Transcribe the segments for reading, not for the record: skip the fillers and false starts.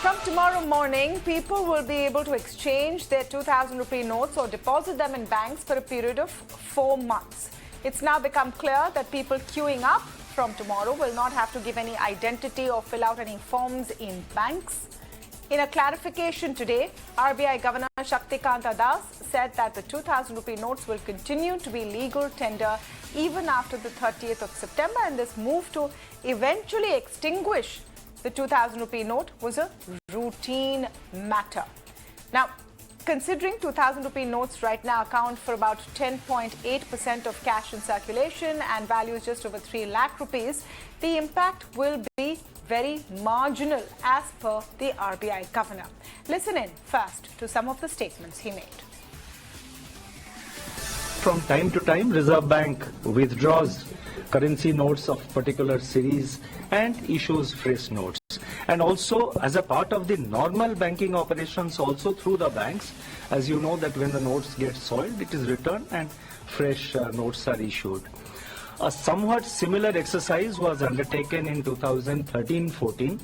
From tomorrow morning, people will be able to exchange their 2,000 rupee notes or deposit them in banks for a period of 4 months. It's now become clear that people queuing up from tomorrow will not have to give any identity or fill out any forms in banks. In a clarification today, RBI Governor Shaktikanta said that the 2,000 rupee notes will continue to be legal tender even after the 30th of September, and this move to eventually extinguish the 2,000 rupee note was a routine matter. Now, considering 2,000 rupee notes right now account for about 10.8% of cash in circulation and values just over 3 lakh rupees, the impact will be very marginal as per the RBI governor. Listen in first to some of the statements he made. From time to time, Reserve Bank withdraws currency notes of particular series and issues fresh notes. And also, as a part of the normal banking operations also through the banks, as you know that when the notes get soiled, it is returned and fresh notes are issued. A somewhat similar exercise was undertaken in 2013-14,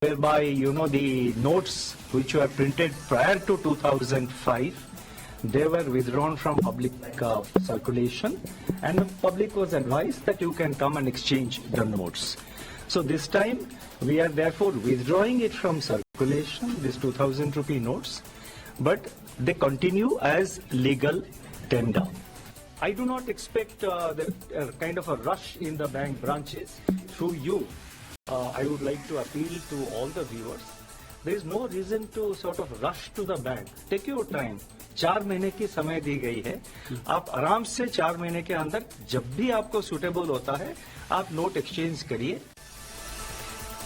whereby, the notes which were printed prior to 2005, they were withdrawn from public circulation, and the public was advised that you can come and exchange the notes. So this time, we are therefore withdrawing it from circulation, these 2,000 rupee notes, but they continue as legal tender. I do not expect kind of a rush in the bank branches. Through you, I would like to appeal to all the viewers. There is no reason to sort of rush to the bank. Take your time. 4 महीने की समय दी गई है. आप आराम से 4 महीने के अंदर जब भी आपको सुटेबल होता है, आप नोट एक्सचेंज करिए.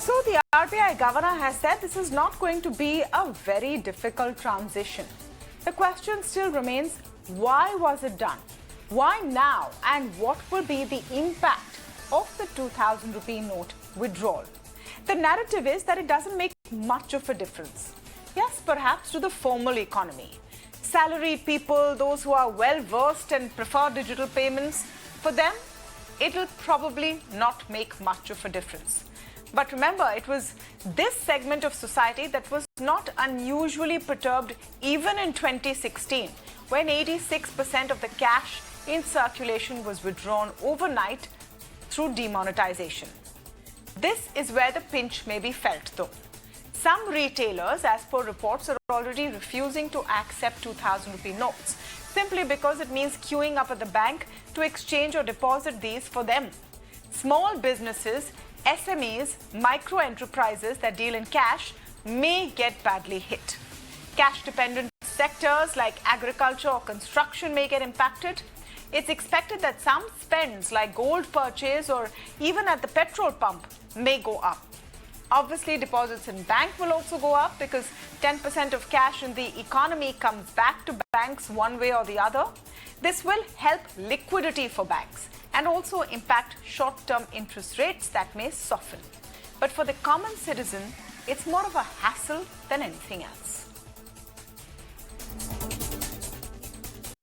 So the RBI governor has said this is not going to be a very difficult transition. The question still remains, why was it done? Why now? And what will be the impact of the 2,000 rupee note withdrawal? The narrative is that it doesn't make much of a difference. Yes, perhaps to the formal economy. Salaried people, those who are well versed and prefer digital payments, for them, it'll probably not make much of a difference. But remember, it was this segment of society that was not unusually perturbed even in 2016, when 86% of the cash in circulation was withdrawn overnight through demonetization. This is where the pinch may be felt, though. Some retailers, as per reports, are already refusing to accept 2,000 rupee notes, simply because it means queuing up at the bank to exchange or deposit these for them. Small businesses, SMEs, micro enterprises that deal in cash may get badly hit. Cash-dependent sectors like agriculture or construction may get impacted. It's expected that some spends like gold purchase or even at the petrol pump may go up. Obviously, deposits in bank will also go up because 10% of cash in the economy comes back to banks one way or the other. This will help liquidity for banks and also impact short-term interest rates that may soften. But for the common citizen, it's more of a hassle than anything else.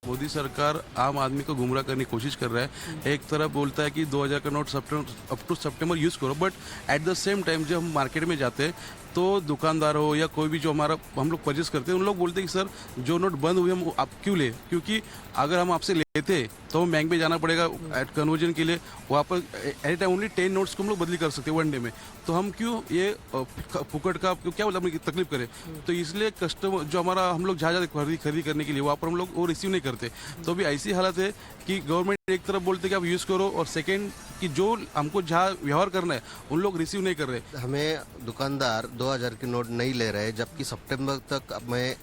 Modi सरकार आम आदमी को गुमराह करने की कोशिश कर रहा है. एक तरफ बोलता है कि 2000 का नोट अप टू सितंबर यूज़ करो, but at the same time जब हम मार्केट में जाते हैं तो दुकानदार हो या कोई भी जो हम लोग परचेज करते हैं, उन लोग बोलते हैं कि सर जो नोट बंद हुए हम आप क्यों ले, क्योंकि अगर हम आपसे लेते तो हम बैंक में जाना पड़ेगा एट कन्वर्जन के लिए. वहाँ पर एट टाइम ओनली 10 नोट्स को हम लोग बदली कर सकते हैं 1 डे में. तो हम क्यों ये फुकट का क्या बोला अपनी तकलीफ करें. तो इसलिए कस्टमर जो हम लोग जहाँ जाते खरीदी करने के लिए वहाँ पर हम लोग वो रिसीव नहीं करते. तो अभी ऐसी हालत है कि गवर्नमेंट एक तरफ बोलते कि आप यूज़ करो और सेकेंड कि जो हमको जहाँ व्यवहार करना है उन लोग रिसीव नहीं कर रहे. हमें दुकानदार 2000 की नोट नहीं ले रहे, जबकि सितंबर तक हमें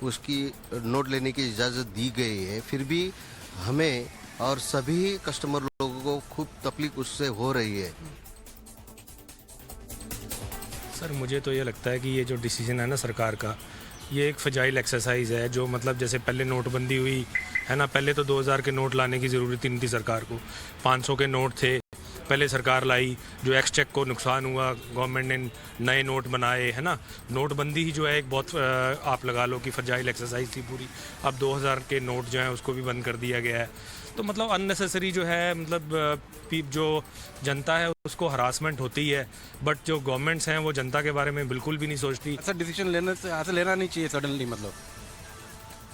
उसकी नोट लेने की इजाज़त दी गई है. फिर भी हमें और सभी कस्टमर लोगों को खूब तकलीफ उससे हो रही है. सर, मुझे तो ये लगता है कि ये जो डिसीजन है ना सरकार का, ये एक फजाइल एक्सरसाइज है. जो मतलब जैसे पहले नोटबंदी हुई है ना, पहले तो 2000 के नोट लाने की ज़रूरत नहीं थी सरकार को. 500 के नोट थे, पहले सरकार लाई. जो एक्सचेक को नुकसान हुआ, गवर्नमेंट ने नए नोट बनाए, है ना. नोटबंदी ही जो है एक बहुत आप लगा लो कि फजाइल एक्सरसाइज थी पूरी. अब 2000 के नोट जो हैं उसको भी बंद कर दिया गया है. तो मतलब अननेसेसरी जो है मतलब जो जनता है उसको हरासमेंट होती है, बट जो गवर्नमेंट्स हैं वो जनता के बारे में बिल्कुल भी नहीं सोचती। ऐसा डिसीजन लेने से ऐसे लेना नहीं चाहिए सडनली, मतलब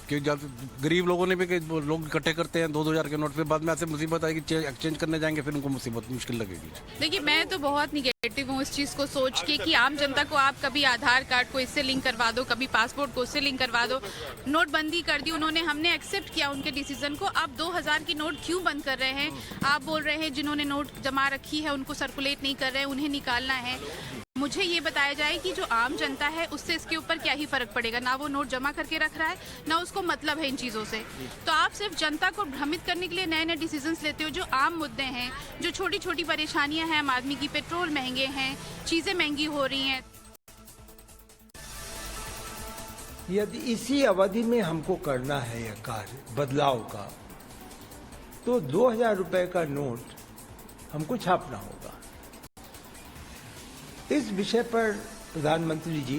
कि जब गरीब लोगों ने भी लोग इकट्ठे करते हैं 2-2 हज़ार के नोट, फिर बाद में ऐसे मुसीबत आएगी, एक्सचेंज करने जाएंगे फिर उनको मुसीबत मुश्किल लगेगी। देखिए, मैं तो बहुत निगेटिव हूँ इस चीज़ को सोच के कि आम जनता को आप कभी आधार कार्ड को इससे लिंक करवा दो, कभी पासपोर्ट को इससे लिंक करवा दो। नोटबंदी कर दी उन्होंने, हमने एक्सेप्ट किया उनके डिसीजन को। आप 2000 की नोट क्यों बंद कर रहे हैं? आप बोल रहे हैं जिन्होंने नोट जमा रखी है उनको सर्कुलेट नहीं कर रहे हैं, उन्हें निकालना है। मुझे ये बताया जाए कि जो आम जनता है उससे इसके ऊपर क्या ही फर्क पड़ेगा। ना वो नोट जमा करके रख रहा है, ना उसको मतलब है इन चीज़ों से। तो आप सिर्फ जनता को भ्रमित करने के लिए नए नए डिसीजंस लेते हो। जो आम मुद्दे हैं, जो छोटी छोटी परेशानियां हैं आम आदमी की, पेट्रोल महंगे हैं, चीज़ें महंगी हो रही हैं। यदि इसी अवधि में हमको करना है यह कार्य बदलाव का, तो 2000 रुपए का नोट हमको छापना होगा। इस विषय पर प्रधानमंत्री जी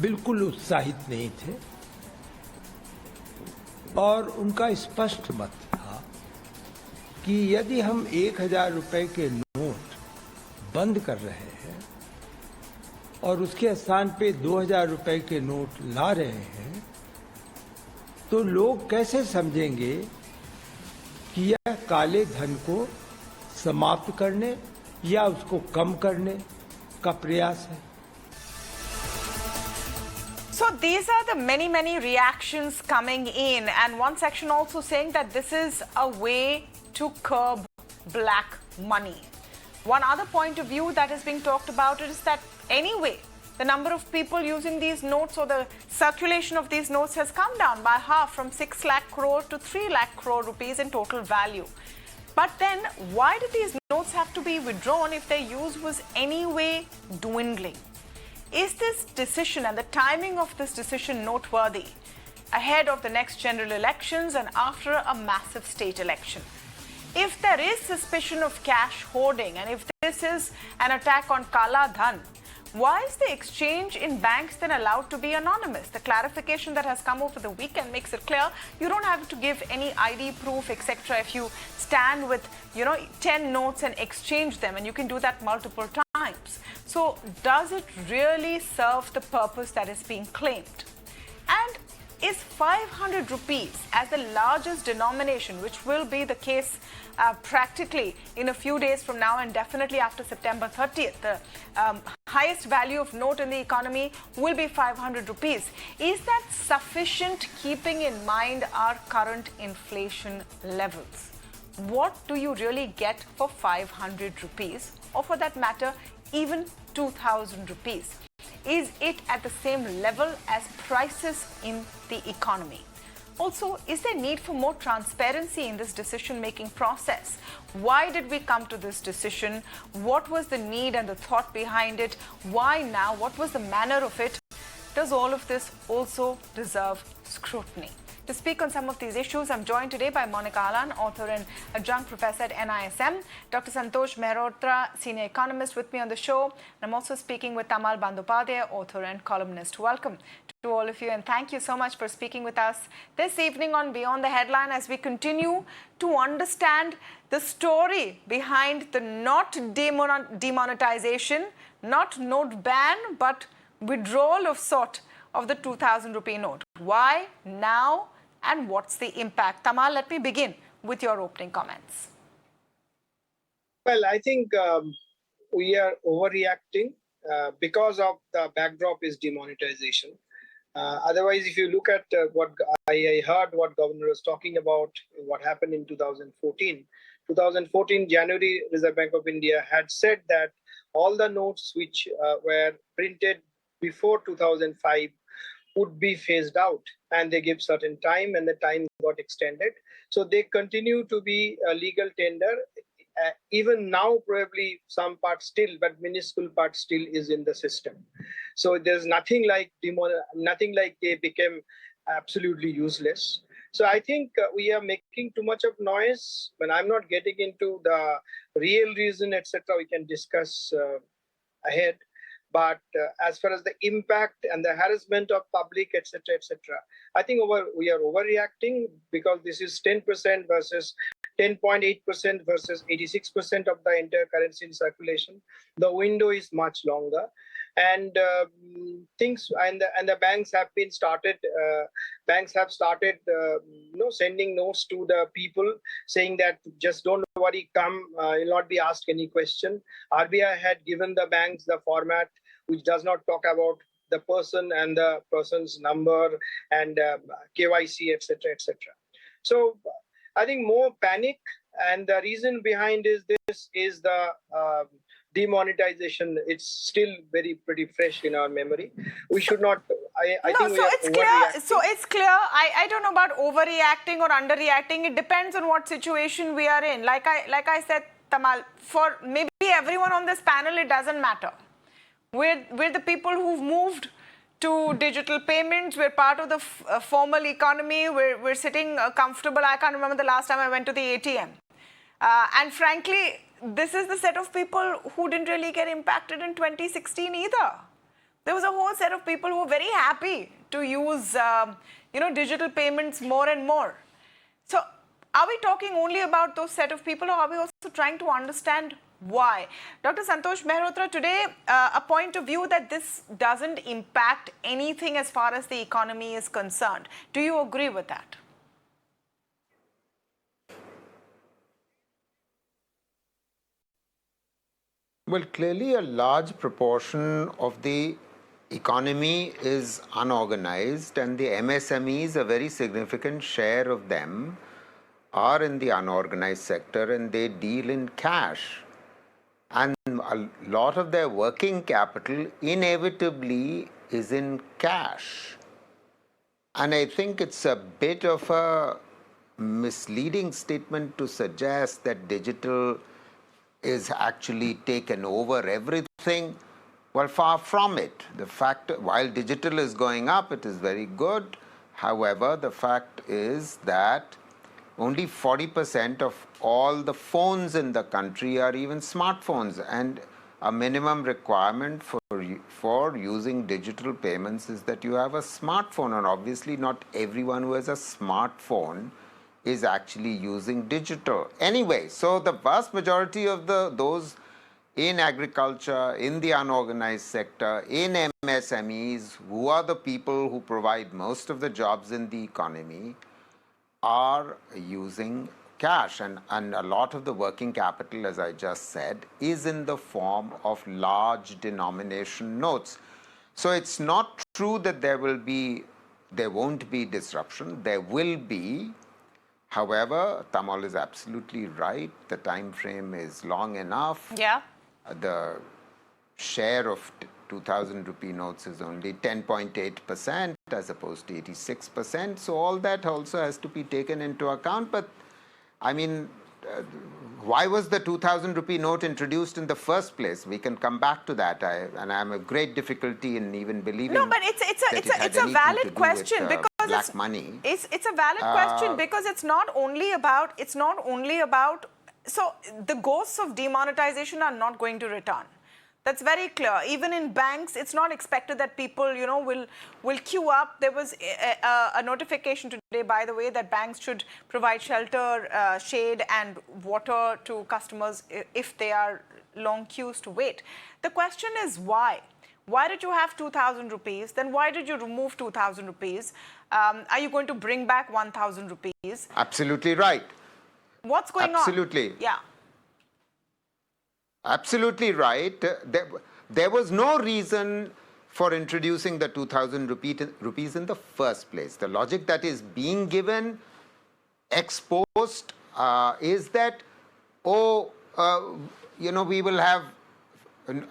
बिल्कुल उत्साहित नहीं थे और उनका स्पष्ट मत था कि यदि हम 1000 रुपए के नोट बंद कर रहे हैं और उसके स्थान पे 2000 रुपए के नोट ला रहे हैं, तो लोग कैसे समझेंगे कि यह काले धन को समाप्त करने या उसको कम करने का प्रयास है। So these are the many reactions coming in, and one section also saying that this is a way to curb black money. One other point of view that is being talked about is that anyway, the number of people using these notes or the circulation of these notes has come down by half, from 6 lakh crore to 3 lakh crore rupees in total value. But then, why did these notes have to be withdrawn if their use was anyway dwindling? Is this decision and the timing of this decision noteworthy ahead of the next general elections and after a massive state election? If there is suspicion of cash hoarding and if this is an attack on Kala Dhan, why is the exchange in banks then allowed to be anonymous? The clarification that has come over the weekend makes it clear you don't have to give any ID proof, etc. if you stand with, 10 notes and exchange them, and you can do that multiple times. So does it really serve the purpose that is being claimed? And is 500 rupees as the largest denomination, which will be the case practically in a few days from now and definitely after September 30th, the highest value of note in the economy will be 500 rupees. Is that sufficient, keeping in mind our current inflation levels? What do you really get for 500 rupees, or for that matter, even 2000 rupees? Is it at the same level as prices in the economy? Also, is there need for more transparency in this decision-making process? Why did we come to this decision? What was the need and the thought behind it? Why now? What was the manner of it? Does all of this also deserve scrutiny? To speak on some of these issues, I'm joined today by Monika Kahalan, author and adjunct professor at NISM, Dr. Santosh Mehrotra, senior economist, with me on the show. And I'm also speaking with Tamal Bandyopadhyay, author and columnist. Welcome to all of you, and thank you so much for speaking with us this evening on Beyond the Headline, as we continue to understand the story behind the not demonetization, not note ban, but withdrawal of sort of the 2000 rupee note. Why now? And what's the impact? Tamal, let me begin with your opening comments. Well, I think we are overreacting because of the backdrop is demonetization. Otherwise, if you look at what I heard, what Governor was talking about, what happened in 2014. 2014 January, Reserve Bank of India had said that all the notes which were printed before 2005 would be phased out, and they give certain time, and the time got extended. So they continue to be a legal tender. Even now, probably some part still, but minuscule part still is in the system. So there's nothing like they became absolutely useless. So I think we are making too much of noise. When I'm not getting into the real reason, etc., we can discuss ahead. But as far as the impact and the harassment of public, etc., I think we are overreacting, because this is 10% versus 10.8% versus 86% of the entire currency in circulation. The window is much longer, and things and the banks have been started. Banks have started, sending notes to the people saying that just don't worry, come, you'll not be asked any question. RBI had given the banks the format which does not talk about the person and the person's number and KYC, etc., etc. So I think more panic, and the reason behind this is the demonetization. It's still pretty fresh in our memory. We should not. I No, think we so are it's clear. overreacting. So it's clear. I don't know about overreacting or underreacting. It depends on what situation we are in. Like I said, Tamal, for maybe everyone on this panel, it doesn't matter. We're the people who've moved to digital payments. We're part of the formal economy. We're sitting comfortable. I can't remember the last time I went to the ATM. And frankly, this is the set of people who didn't really get impacted in 2016 either. There was a whole set of people who were very happy to use, digital payments more and more. So are we talking only about those set of people, or are we also trying to understand why? Dr. Santosh Mehrotra, today, a point of view that this doesn't impact anything as far as the economy is concerned. Do you agree with that? Well, clearly a large proportion of the economy is unorganized, and the MSMEs, a very significant share of them, are in the unorganized sector, and they deal in cash. And a lot of their working capital inevitably is in cash. And I think it's a bit of a misleading statement to suggest that digital is actually taken over everything. Well, far from it. The fact, while digital is going up, it is very good. However, the fact is that only 40% of all the phones in the country are even smartphones, and a minimum requirement for using digital payments is that you have a smartphone, and obviously not everyone who has a smartphone is actually using digital. Anyway, so the vast majority of those in agriculture, in the unorganized sector, in MSMEs, who are the people who provide most of the jobs in the economy, are using cash, and a lot of the working capital, as I just said, is in the form of large denomination notes. So it's not true that there won't be disruption. There will be. However, Tamal is absolutely right. The time frame is long enough. Yeah. The share of 2,000 rupee notes is only 10.8% as opposed to 86%. So all that also has to be taken into account. But I mean, why was the 2,000 rupee note introduced in the first place? We can come back to that. And I have a great difficulty in even believing. No, but it's a valid question, because black money. It's a valid question, because it's not only about so the ghosts of demonetization are not going to return. That's very clear. Even in banks, it's not expected that people, will queue up. There was a notification today, by the way, that banks should provide shelter, shade and water to customers if they are long queues to wait. The question is why? Why did you have 2,000 rupees? Then why did you remove 2,000 rupees? Are you going to bring back 1,000 rupees? Absolutely right. What's going on? Absolutely. Yeah. Absolutely right. There was no reason for introducing the 2,000 rupees in the first place. The logic that is being given ex post is that, we will have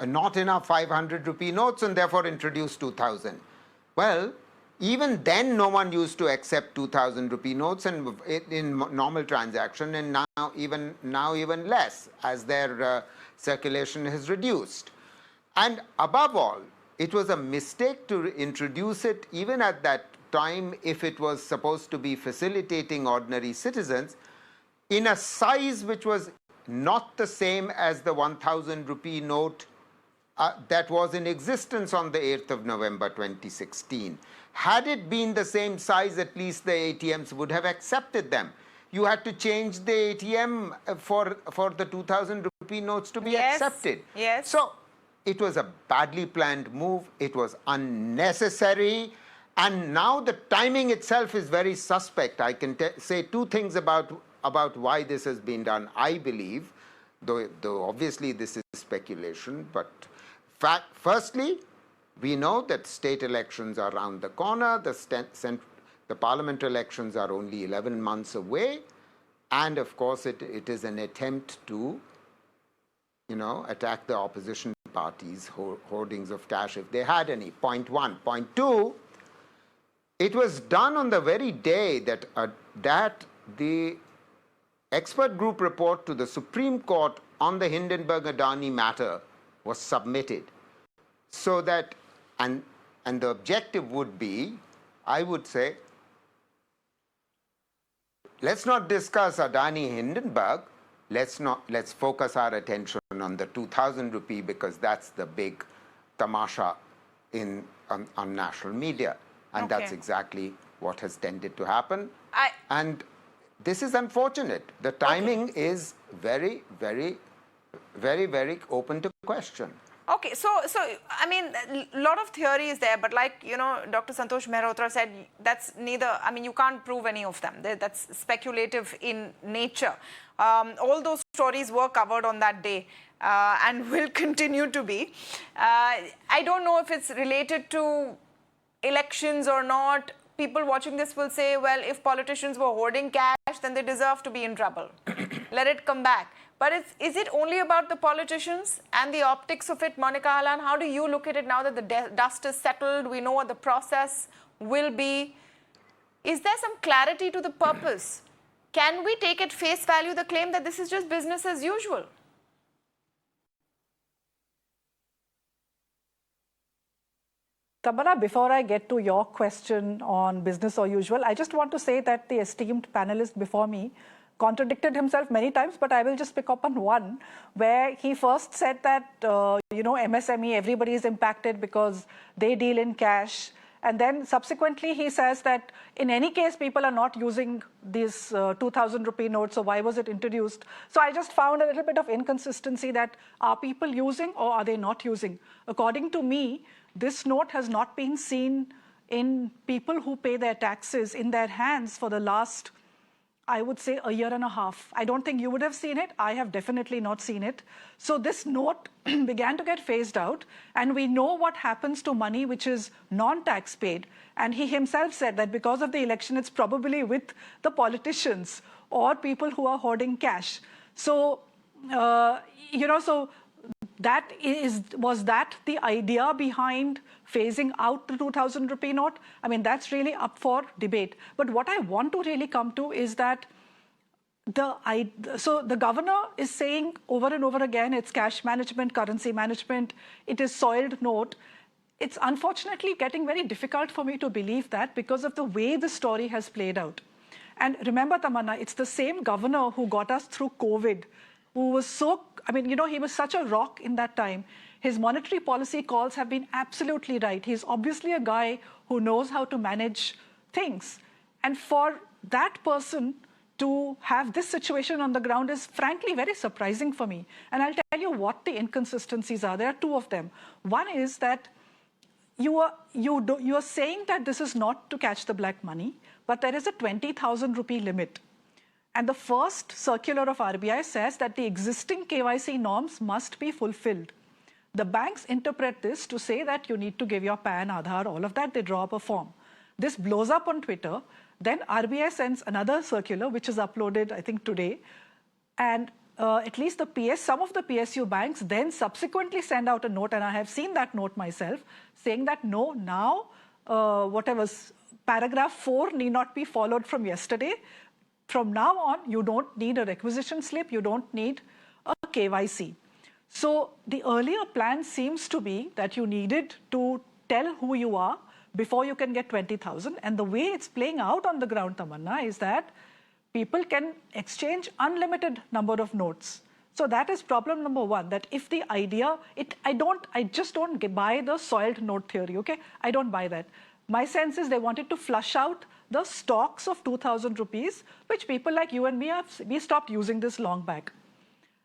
not enough 500 rupee notes and therefore introduce 2,000. Well, even then no one used to accept 2,000 rupee notes and in normal transaction, and now even less as their circulation has reduced. And above all, it was a mistake to introduce it even at that time if it was supposed to be facilitating ordinary citizens in a size which was not the same as the 1,000 rupee note that was in existence on the 8th of November 2016. Had it been the same size, at least the ATMs would have accepted them. You had to change the ATM for the 2,000 rupee notes to be accepted. Yes. So it was a badly planned move. It was unnecessary. And now the timing itself is very suspect. I can say two things about why this has been done, I believe, though obviously this is speculation. But firstly, we know that state elections are around the corner. The parliament elections are only 11 months away. And of course, it is an attempt to, attack the opposition parties' hoardings of cash if they had any. Point one. Point two, it was done on the very day that the expert group report to the Supreme Court on the Hindenburg-Adani matter was submitted. So that, and the objective would be, I would say, let's not discuss Adani Hindenburg. Let's focus our attention on the 2,000 rupee, because that's the big tamasha on national media. And that's exactly what has tended to happen. And this is unfortunate. The timing is very, very, very, very open to question. Okay, so I mean, a lot of theory is there, but like, Dr. Santosh Mehrotra said, that's neither, I mean, you can't prove any of them. That's speculative in nature. All those stories were covered on that day and will continue to be. I don't know if it's related to elections or not. People watching this will say, well, if politicians were hoarding cash, then they deserve to be in trouble. Let it come back. But is it only about the politicians and the optics of it, Monika Kahalan? How do you look at it now that the dust is settled? We know what the process will be. Is there some clarity to the purpose? Can we take at face value the claim that this is just business as usual? Tamanna, before I get to your question on business or usual, I just want to say that the esteemed panelist before me contradicted himself many times, but I will just pick up on one where he first said that, MSME, everybody is impacted because they deal in cash. And then subsequently, he says that in any case, people are not using these 2,000 rupee notes, so why was it introduced? So I just found a little bit of inconsistency that are people using or are they not using? According to me, this note has not been seen in people who pay their taxes in their hands for the last, I would say, a year and a half. I don't think you would have seen it. I have definitely not seen it. So this note began to get phased out, and we know what happens to money which is non-tax paid. And he himself said that because of the election, it's probably with the politicians or people who are hoarding cash. So, so was that the idea behind phasing out the 2,000 rupee note? I mean, that's really up for debate. But what I want to really come to is that the governor is saying over and over again, it's cash management, currency management, it is soiled note. It's unfortunately getting very difficult for me to believe that because of the way the story has played out. And remember, Tamanna, it's the same governor who got us through COVID, who was he was such a rock in that time. His monetary policy calls have been absolutely right. He's obviously a guy who knows how to manage things. And for that person to have this situation on the ground is frankly very surprising for me. And I'll tell you what the inconsistencies are. There are two of them. One is that you are saying that this is not to catch the black money, but there is a 20,000 rupee limit. And the first circular of RBI says that the existing KYC norms must be fulfilled. The banks interpret this to say that you need to give your PAN, Aadhaar, all of that. They draw up a form. This blows up on Twitter. Then RBI sends another circular, which is uploaded, I think, today. And at least some of the PSU banks then subsequently send out a note, and I have seen that note myself, saying that no, now paragraph 4 need not be followed from yesterday. From now on, you don't need a requisition slip, you don't need a KYC. So the earlier plan seems to be that you needed to tell who you are before you can get 20,000. And the way it's playing out on the ground, Tamanna, is that people can exchange unlimited number of notes. So that is problem number one, that if the idea, I just don't buy the soiled note theory, okay? I don't buy that. My sense is they wanted to flush out the stocks of 2,000 rupees, which people like you and me, we stopped using this long back.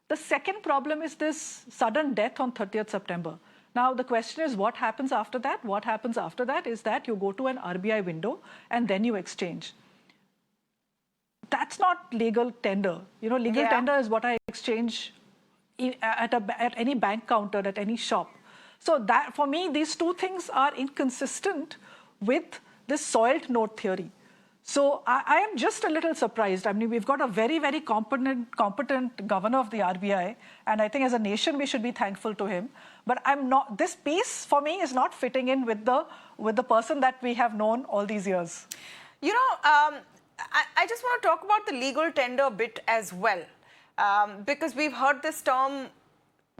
The second problem is this sudden death on 30th September. Now, the question is, what happens after that? What happens after that is that you go to an RBI window and then you exchange. That's not legal tender. You know, legal tender is what I exchange at any bank counter, at any shop. So that, for me, these two things are inconsistent with this soiled note theory. So I am just a little surprised. I mean, we've got a very, very competent governor of the RBI, and I think as a nation we should be thankful to him. But I'm not. This piece for me is not fitting in with the person that we have known all these years. You know, I just want to talk about the legal tender bit as well, because we've heard this term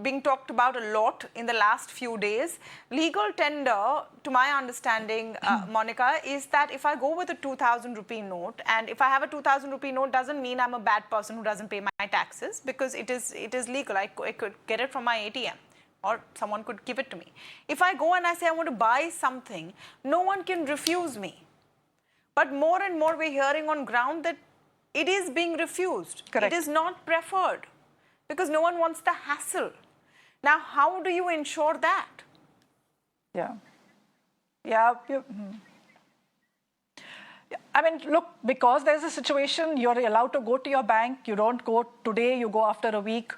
being talked about a lot in the last few days. Legal tender, to my understanding, Monika, is that if I go with a 2,000 rupee note, and if I have a 2,000 rupee note, doesn't mean I'm a bad person who doesn't pay my taxes, because it is legal. I could get it from my ATM, or someone could give it to me. If I go and I say I want to buy something, no one can refuse me. But more and more we're hearing on ground that it is being refused. Correct. It is not preferred, because no one wants the hassle. Now, how do you ensure that? Yeah. I mean, look, because there's a situation, you're allowed to go to your bank. You don't go today, you go after a week.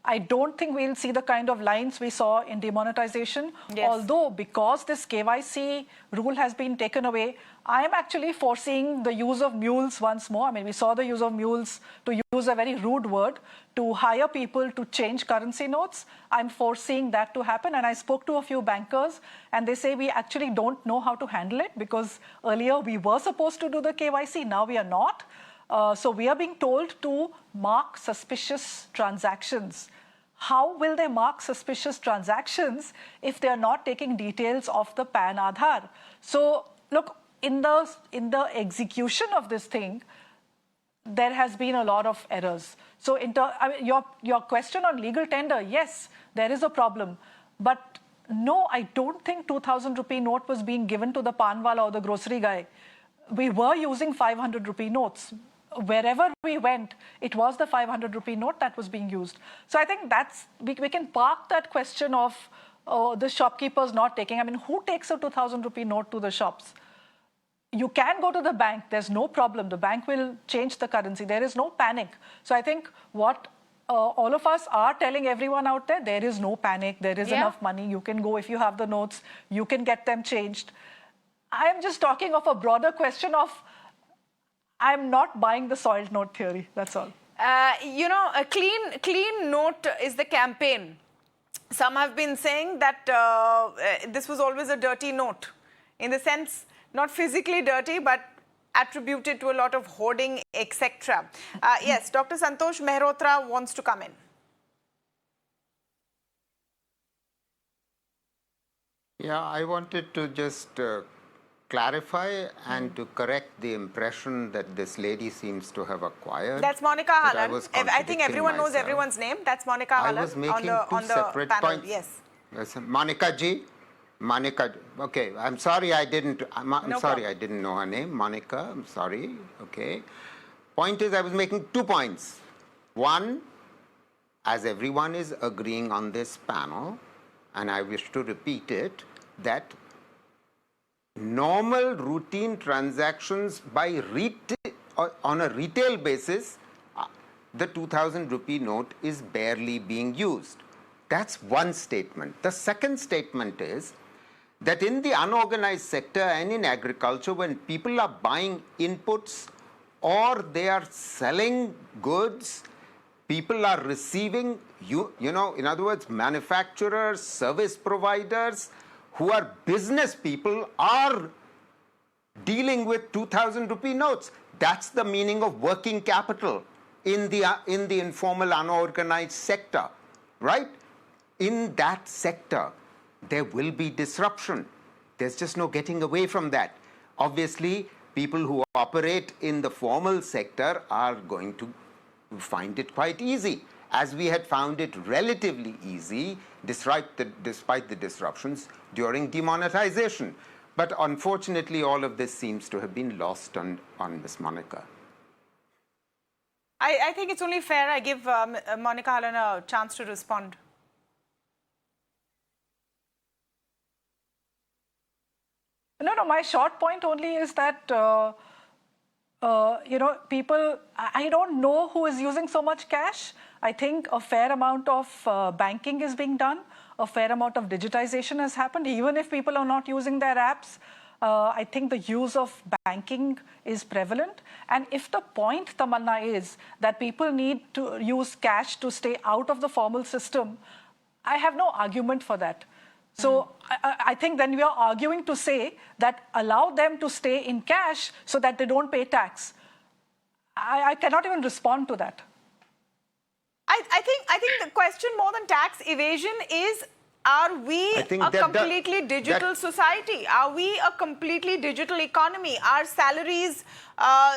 I don't think we'll see the kind of lines we saw in demonetization. Yes. Although, because this KYC rule has been taken away, I am actually foreseeing the use of mules once more. I mean, we saw the use of mules, to use a very rude word, to hire people to change currency notes. I'm foreseeing that to happen. And I spoke to a few bankers, and they say we actually don't know how to handle it, because earlier we were supposed to do the KYC, now we are not. So we are being told to mark suspicious transactions. How will they mark suspicious transactions if they are not taking details of the PAN Aadhaar? So look, in the execution of this thing, there has been a lot of errors. So I mean, your question on legal tender, yes, there is a problem. But no, I don't think 2,000 rupee note was being given to the panwala or the grocery guy. We were using 500 rupee notes. Wherever we went, it was the 500 rupee note that was being used. So I think we can park that question of the shopkeepers not taking. I mean, who takes a 2,000 rupee note to the shops? You can go to the bank. There's no problem. The bank will change the currency. There is no panic. So I think what all of us are telling everyone out there is no panic. There is enough money. You can go if you have the notes. You can get them changed. I am just talking of a broader question of, I'm not buying the soiled note theory. That's all. You know, a clean note is the campaign. Some have been saying that this was always a dirty note, in the sense, not physically dirty, but attributed to a lot of hoarding, etc. Yes, Dr. Santosh Mehrotra wants to come in. Yeah, I wanted to just clarify and to correct the impression that this lady seems to have acquired. That's Monika Kahalan. I think everyone knows everyone's name. That's Monika Kahalan. I was making on two the separate panel. points. Yes. Monika ji. Monika, okay, I'm sorry I didn't, I'm No sorry problem. I didn't know her name, Monika, I'm sorry, okay. Point is, I was making 2 points. One, as everyone is agreeing on this panel, and I wish to repeat it, that normal routine transactions by on a retail basis, the 2,000 rupee note is barely being used. That's one statement. The second statement is that in the unorganized sector and in agriculture, when people are buying inputs or they are selling goods, people are receiving, you know, in other words, manufacturers, service providers, who are business people, are dealing with 2,000 rupee notes. That's the meaning of working capital in the informal unorganized sector, right? In that sector, there will be disruption. There's just no getting away from that. Obviously, people who operate in the formal sector are going to find it quite easy. as we had found it relatively easy despite the disruptions during demonetization. But unfortunately, all of this seems to have been lost on Ms. Monika. I think it's only fair I give Monika Kahalan a chance to respond. No, my short point only is that, people, I don't know who is using so much cash. I think a fair amount of banking is being done. A fair amount of digitization has happened. Even if people are not using their apps, I think the use of banking is prevalent. And if the point, Tamanna, is that people need to use cash to stay out of the formal system, I have no argument for that. So I think then we are arguing to say that allow them to stay in cash so that they don't pay tax. I cannot even respond to that. I think the question more than tax evasion is, are we a completely digital society? Are we a completely digital economy? Are salaries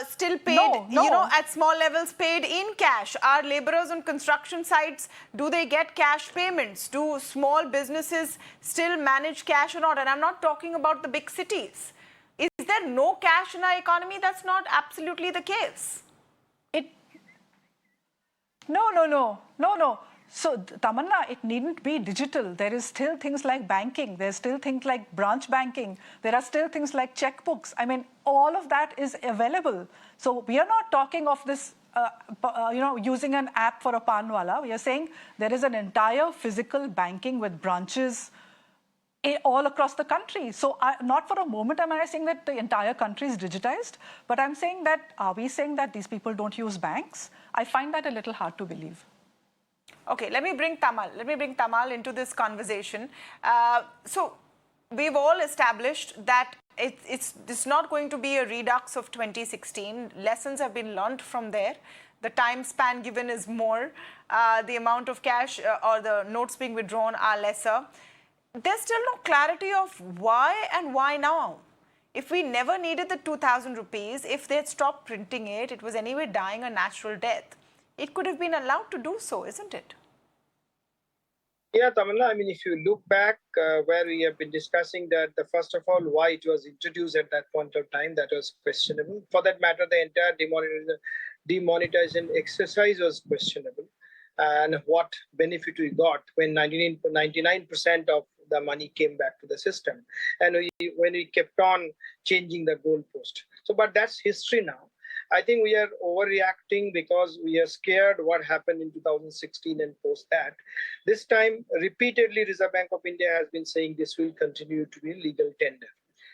still paid, No. at small levels paid in cash? Are laborers on construction sites, do they get cash payments? Do small businesses still manage cash or not? And I'm not talking about the big cities. Is there no cash in our economy? That's not absolutely the case. No. So, Tamanna, it needn't be digital. There is still things like banking. There's still things like branch banking. There are still things like checkbooks. I mean, all of that is available. So we are not talking of this, using an app for a panwala. We are saying there is an entire physical banking with branches all across the country. So not for a moment am I saying that the entire country is digitized, but I'm saying that, are we saying that these people don't use banks? I find that a little hard to believe. Okay, let me bring Tamal into this conversation. So we've all established that it's not going to be a redux of 2016. Lessons have been learned from there. The time span given is more. The amount of cash or the notes being withdrawn are lesser. There's still no clarity of why and why now. If we never needed the 2,000 rupees, if they had stopped printing it, it was anyway dying a natural death. It could have been allowed to do so, isn't it? Yeah, Tamanna, I mean, if you look back where we have been discussing that, first of all, why it was introduced at that point of time, that was questionable. For that matter, the entire demonetization exercise was questionable. And what benefit we got when 99% of the money came back to the system. And when we kept on changing the goalpost. So, but that's history now. I think we are overreacting because we are scared what happened in 2016 and post that. This time, repeatedly, Reserve Bank of India has been saying this will continue to be legal tender.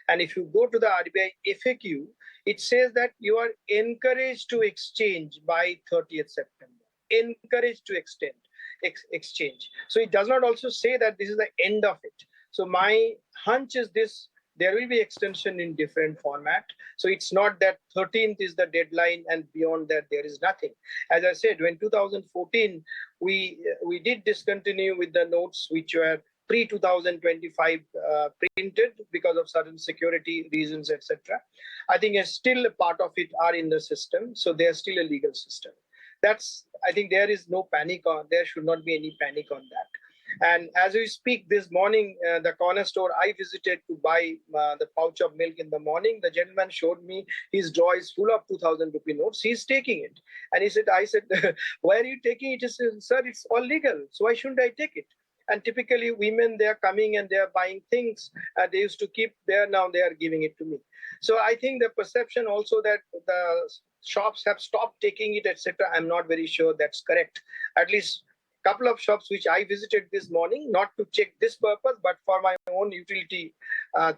And if you go to the RBI FAQ, it says that you are encouraged to exchange by 30th September. Encouraged to exchange. So it does not also say that this is the end of it. So my hunch is this. There will be extension in different format. So it's not that 13th is the deadline and beyond that there is nothing. As I said, when 2014, we did discontinue with the notes which were pre-2025 printed because of certain security reasons, etc. I think still a part of it are in the system. So there's still a legal system. I think there is no panic there should not be any panic on that. And as we speak this morning, the corner store I visited to buy the pouch of milk in the morning, the gentleman showed me his drawer is full of 2,000 rupee notes. He's taking it. And I said, why are you taking it? He said, sir, it's all legal. So why shouldn't I take it? And typically women, they are coming and they are buying things they used to keep there. Now they are giving it to me. So I think the perception also that the shops have stopped taking it, etc. I'm not very sure that's correct. At least couple of shops which I visited this morning, not to check this purpose, but for my own utility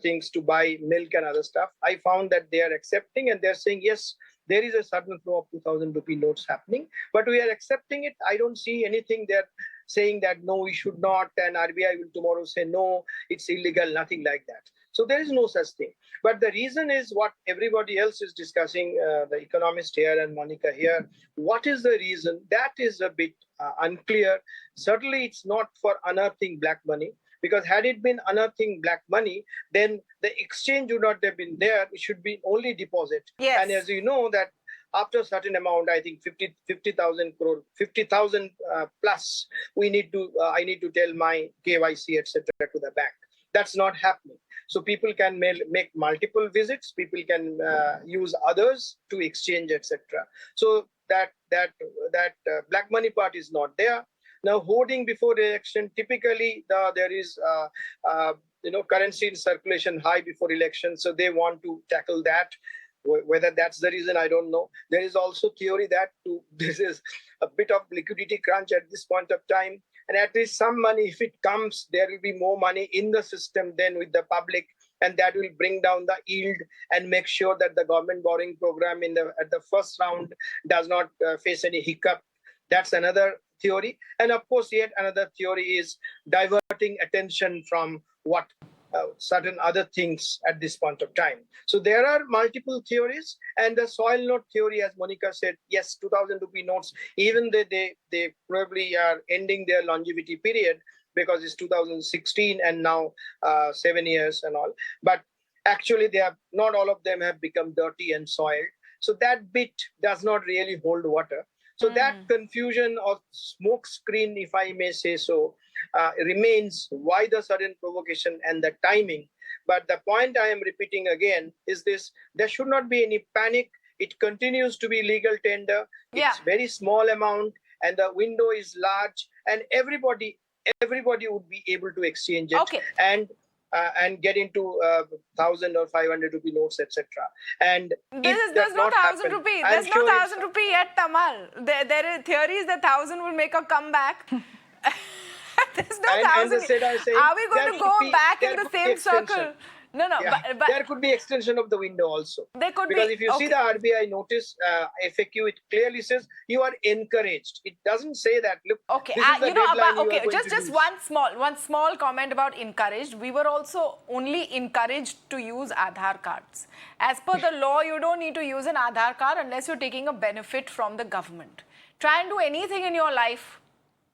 things to buy milk and other stuff, I found that they are accepting and they're saying, yes, there is a certain flow of 2,000 rupee notes happening, but we are accepting it. I don't see anything there saying that, no, we should not, and RBI will tomorrow say, no, it's illegal, nothing like that. So there is no such thing. But the reason is what everybody else is discussing, the economist here and Monika here. What is the reason? That is a bit unclear. Certainly, it's not for unearthing black money, because had it been unearthing black money, then the exchange would not have been there. It should be only deposit. Yes. And as you know that after a certain amount, I think 50,000 crore, 50,000 plus, I need to tell my KYC, etc. to the bank. That's not happening. So people can make multiple visits. People can use others to exchange, etc. So that black money part is not there. Now, hoarding before election, typically there is currency in circulation high before election, so they want to tackle that. Whether that's the reason, I don't know. There is also theory that this is a bit of liquidity crunch at this point of time. And at least some money, if it comes, there will be more money in the system than with the public. And that will bring down the yield and make sure that the government borrowing program at the first round does not face any hiccup. That's another theory. And of course, yet another theory is diverting attention from what certain other things at this point of time. So there are multiple theories, and the soil note theory, as Monika said, yes, 2,000 rupee notes, even they probably are ending their longevity period because it's 2016 and now 7 years and all. But actually, not all of them have become dirty and soiled. So that bit does not really hold water. So that confusion or smoke screen, if I may say so, remains. Why the sudden provocation and the timing? But the point I am repeating again is this: there should not be any panic. It continues to be legal tender. Yeah. It's very small amount, and the window is large, and everybody would be able to exchange it. Okay. And get into 1,000 or 500 rupee notes, etc. And there's no 1,000 rupee. There's no 1,000 rupee yet, Tamal. There are theories that 1,000 will make a comeback. There's no 1,000. Are we going to go back in the same circle? No, yeah. but there could be extension of the window also. There could because be, if you see the RBI notice FAQ, it clearly says you are encouraged. It doesn't say that. Look, okay, this is the deadline okay. You are going Just one small comment about encouraged. We were also only encouraged to use Aadhaar cards. As per the law, you don't need to use an Aadhaar card unless you're taking a benefit from the government. Try and do anything in your life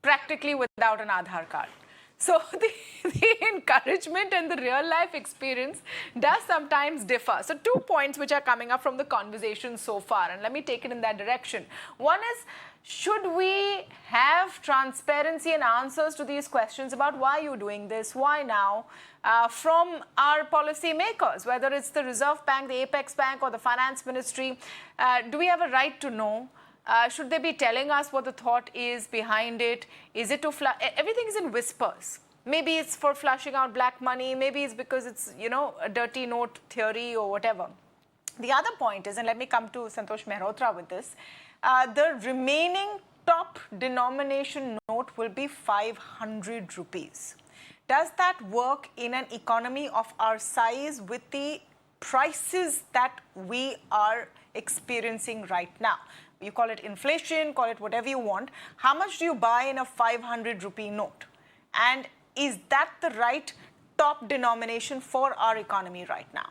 practically without an Aadhaar card. So the encouragement and the real life experience does sometimes differ. So 2 points which are coming up from the conversation so far, and let me take it in that direction. One is, should we have transparency and answers to these questions about why you're doing this, why now, from our policy makers, whether it's the Reserve Bank, the Apex Bank, or the Finance Ministry? Do we have a right to know? Should they be telling us what the thought is behind it? Is it to everything is in whispers. Maybe it's for flushing out black money. Maybe it's because it's, a dirty note theory or whatever. The other point is, and let me come to Santosh Mehrotra with this, the remaining top denomination note will be 500 rupees. Does that work in an economy of our size with the prices that we are experiencing right now? You call it inflation, call it whatever you want. How much do you buy in a 500 rupee note? And is that the right top denomination for our economy right now?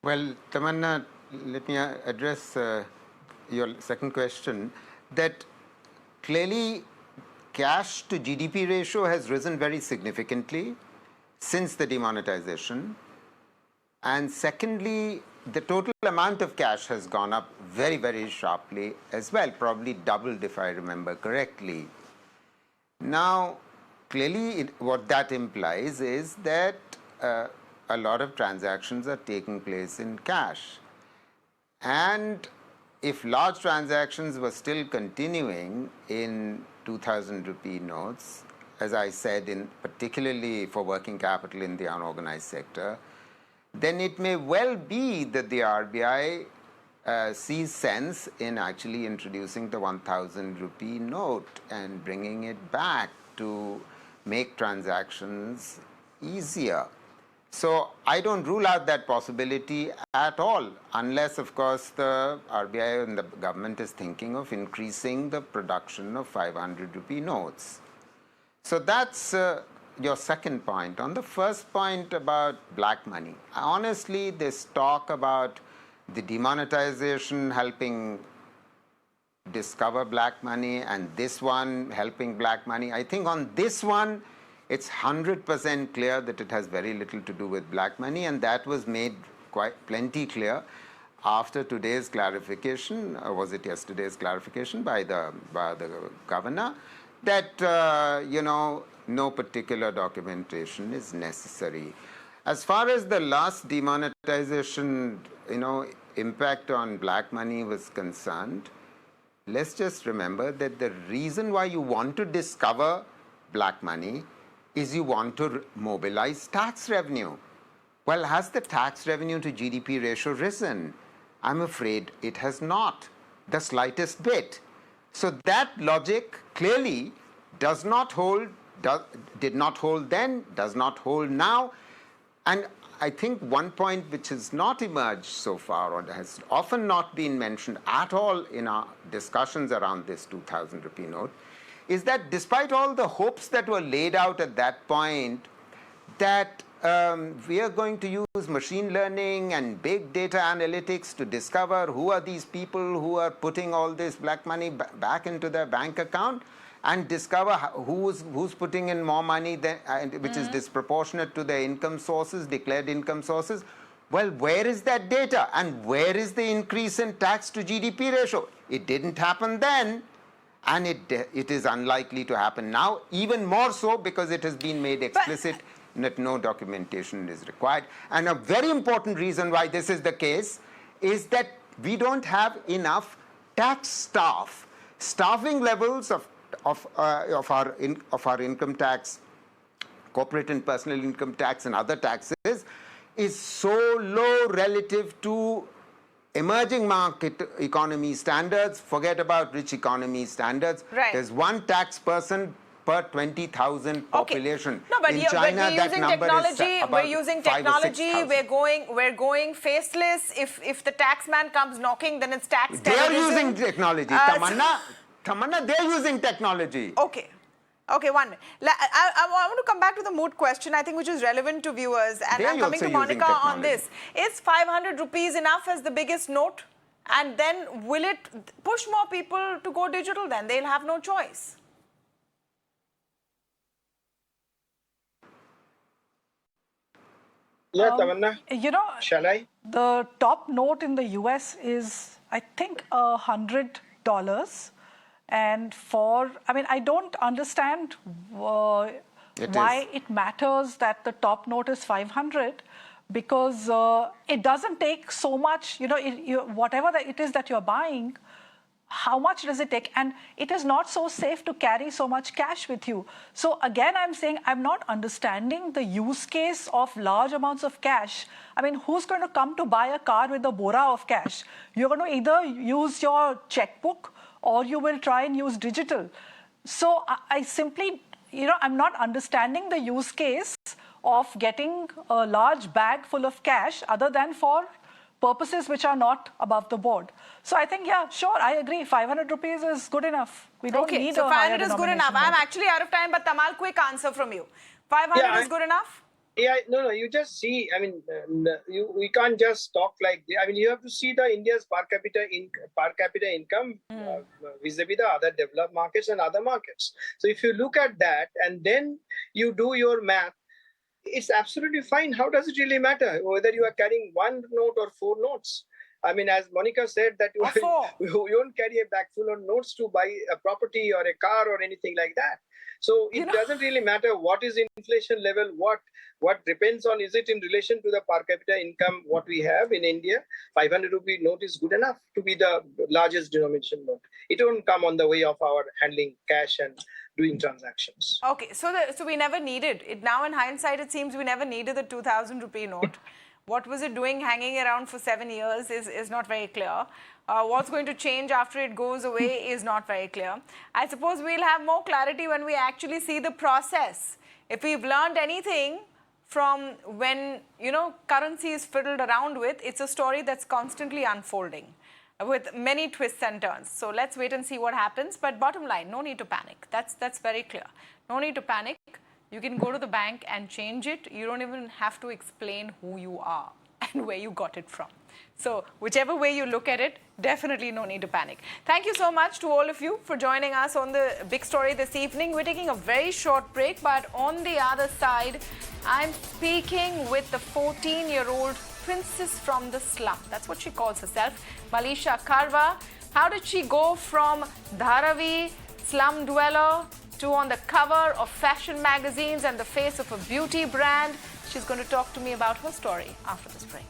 Well, Tamanna, let me address your second question. That clearly cash to GDP ratio has risen very significantly since the demonetization. And secondly, the total amount of cash has gone up very, very sharply as well, probably doubled if I remember correctly. Now, clearly what that implies is that a lot of transactions are taking place in cash. And if large transactions were still continuing in 2,000 rupee notes, as I said, particularly for working capital in the unorganized sector, then it may well be that the RBI sees sense in actually introducing the 1,000 rupee note and bringing it back to make transactions easier. So I don't rule out that possibility at all, unless, of course, the RBI and the government is thinking of increasing the production of 500 rupee notes. So that's your second point. On the first point about black money, honestly, this talk about the demonetization helping discover black money and this one helping black money, I think on this one, It's 100% clear that it has very little to do with black money, and that was made quite plenty clear after today's clarification, or was it yesterday's clarification by the governor, that no particular documentation is necessary. As far as the last demonetization, impact on black money was concerned, let's just remember that the reason why you want to discover black money is you want to mobilize tax revenue. Well, has the tax revenue to GDP ratio risen? I'm afraid it has not, the slightest bit. So that logic clearly did not hold then, does not hold now. And I think one point which has not emerged so far, or has often not been mentioned at all in our discussions around this 2,000 rupee note, is that despite all the hopes that were laid out at that point, that we are going to use machine learning and big data analytics to discover who are these people who are putting all this black money back into their bank account, and discover who's putting in more money than, which is disproportionate to their income sources, declared income sources. Well, where is that data? And where is the increase in tax to GDP ratio? It didn't happen then, and it is unlikely to happen now, even more so because it has been made explicit that no documentation is required. And a very important reason why this is the case is that we don't have enough tax staff. Staffing levels of our income tax, corporate and personal income tax and other taxes is so low relative to emerging market economy standards. Forget about rich economy standards. Right. There's one tax person per 20,000 population. No, but in China, that number is about we're using 5,000 or technology. 6,000. We're going faceless. If the tax man comes knocking, then it's tax They are terrorism. using technology. Tamanna, they're using technology. Okay. Okay, 1 minute. I want to come back to the moot question, I think, which is relevant to viewers. And They're I'm coming to also using Monika on technology. this. Is 500 rupees enough as the biggest note? And then will it push more people to go digital then? They'll have no choice. Yeah, Tamanna, You know, shall I? the top note in the US is, I think, $100. And I don't understand why it matters that the top note is 500, because it doesn't take so much, whatever it is that you're buying, how much does it take? And it is not so safe to carry so much cash with you. So again, I'm saying I'm not understanding the use case of large amounts of cash. I mean, who's going to come to buy a car with a bora of cash? You're going to either use your checkbook or you will try and use digital. So I simply, I'm not understanding the use case of getting a large bag full of cash other than for purposes which are not above the board. So I think, yeah, sure, I agree. 500 rupees is good enough. We don't need so a higher 500 is good enough. denomination I'm actually out of time, but Tamal, quick answer from you. 500 is good enough? Yeah, no, you just see, we can't just talk like this. You have to see the India's per capita income vis-a-vis the other developed markets and other markets. So if you look at that and then you do your math, it's absolutely fine. How does it really matter whether you are carrying one note or four notes? As Monika said, that you don't carry a bag full of notes to buy a property or a car or anything like that. So it doesn't really matter what is inflation level, what depends on, is it in relation to the per capita income, what we have in India. 500 rupee note is good enough to be the largest denomination note. It won't come on the way of our handling cash and doing transactions. Okay, so we never needed it. Now in hindsight, it seems we never needed the 2,000 rupee note. What was it doing hanging around for 7 years is not very clear. What's going to change after it goes away is not very clear. I suppose we'll have more clarity when we actually see the process. If we've learned anything from when, currency is fiddled around with, it's a story that's constantly unfolding with many twists and turns. So let's wait and see what happens. But bottom line, no need to panic. That's very clear. No need to panic. You can go to the bank and change it. You don't even have to explain who you are and where you got it from. So whichever way you look at it, definitely no need to panic. Thank you so much to all of you for joining us on the big story this evening. We're taking a very short break, but on the other side, I'm speaking with the 14-year-old princess from the slum. That's what she calls herself, Malisha Karwa. How did she go from Dharavi, slum dweller, to on the cover of fashion magazines and the face of a beauty brand? She's going to talk to me about her story after this break.